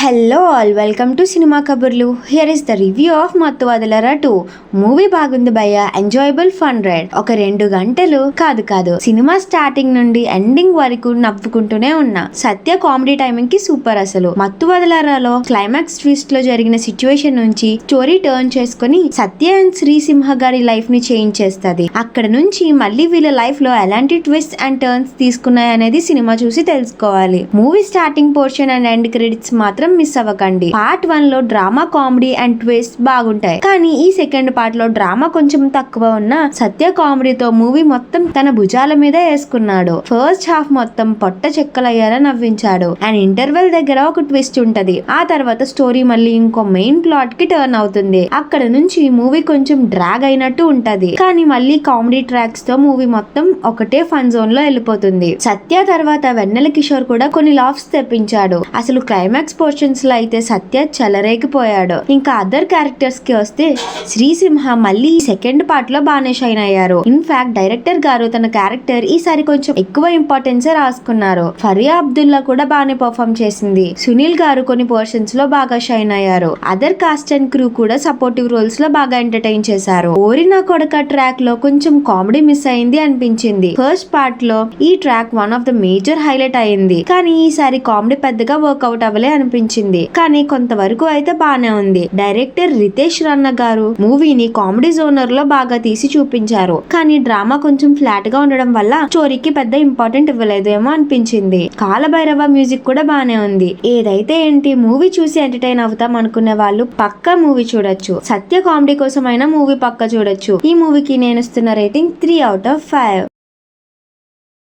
Hello all, welcome to cinema Kaburlu. Here is the review of Mathu Vadalara 2. Movie బాగుంది భయ్య, enjoyable fun ride. ఒక 2 గంటలు కాదు సినిమా స్టార్టింగ్ నుండి ఎండింగ్ వరకు నవ్వుకుంటూనే ఉన్నా. సత్య కామెడీ టైమింగ్ కి సూపర్. అసలు మత్తువదలరాలో క్లైమాక్స్ ట్విస్ట్ లో జరిగిన సిచ్యువేషన్ నుంచి స్టోరీ టర్న్ చేసుకుని సత్య అండ్ శ్రీసింహ గారి లైఫ్ ని చేంజ్ చేస్తుంది. అక్కడ నుంచి మళ్ళీ వీళ్ళ లైఫ్ లో ఎలాంటి ట్విస్ట్ అండ్ టర్న్స్ తీసుకున్నాయి అనేది సినిమా చూసి తెలుసుకోవాలి. Movie starting portion and end credits మాత్రం మిస్ అవ్వకండి. పార్ట్ 1 లో డ్రామా, కామెడీ అండ్ ట్విస్ట్ బాగుంటాయి, కానీ ఈ సెకండ్ పార్ట్ లో డ్రామా కొంచెం తక్కువ ఉన్న సత్య కామెడీతో మూవీ మొత్తం తన భుజాల మీద వేసుకున్నాడు. ఫస్ట్ హాఫ్ మొత్తం పొట్ట చెక్కలయ్యేలా నవ్వించాడు అండ్ ఇంటర్వెల్ దగ్గర ఒక ట్విస్ట్ ఉంటది. ఆ తర్వాత స్టోరీ మళ్ళీ ఇంకో మెయిన్ ప్లాట్ కి టర్న్ అవుతుంది. అక్కడ నుంచి మూవీ కొంచెం డ్రాగ్ అయినట్టు ఉంటది, కానీ మళ్ళీ కామెడీ ట్రాక్స్ తో మూవీ మొత్తం ఒకటే ఫన్ జోన్ లో వెళ్ళిపోతుంది. సత్య తర్వాత వెన్నెల కిషోర్ కూడా కొన్ని లాఫ్స్ తెప్పించాడు. అసలు క్లైమాక్స్ పోర్షన్స్ లో అయితే సత్య చెలరేగిపోయాడు. ఇంకా అదర్ క్యారెక్టర్స్ కి వస్తే శ్రీసింహ మళ్ళీ సెకండ్ పార్ట్ లో బాగానే షైన్ అయ్యారు. ఇన్ఫాక్ట్ డైరెక్టర్ గారు తన క్యారెక్టర్ ఈసారి కొంచెం ఎక్కువ ఇంపార్టెన్స్ రాసుకున్నారు. ఫరియా అబ్దుల్లా కూడా బాగానే పర్ఫామ్ చేసింది. సునీల్ గారు కొన్ని పోర్షన్స్ లో బాగా షైన్ అయ్యారు. అదర్ కాస్ట్ అండ్ క్రూ కూడా సపోర్టివ్ రోల్స్ లో బాగా ఎంటర్టైన్ చేశారు. ఓరినా కొడక ట్రాక్ లో కొంచెం కామెడీ మిస్ అయింది అనిపించింది. ఫస్ట్ పార్ట్ లో ఈ track one of the major highlight అయింది, కానీ ఈసారి కామెడీ పెద్దగా వర్కౌట్ అవ్వలే అనిపించింది. కానీ కొంతవరకు అయితే బానే ఉంది. డైరెక్టర్ రితేష్ రన్న గారు మూవీని కామెడీ జోనర్ లో బాగా తీసి చూపించారు, కానీ డ్రామా కొంచెం ఫ్లాట్ గా ఉండడం వల్ల స్టోరీకి పెద్ద ఇంపార్టెంట్ ఇవ్వలేదు ఏమో అనిపించింది. కాలభైరవ మ్యూజిక్ కూడా బానే ఉంది. ఏదైతే ఏంటి, మూవీ చూసి ఎంటర్టైన్ అవుతాం అనుకునే వాళ్ళు పక్కా మూవీ చూడొచ్చు. సత్య కామెడీ కోసం అయినా మూవీ పక్కా చూడొచ్చు. ఈ మూవీకి నేను ఇస్తున్న రేటింగ్ 3/5.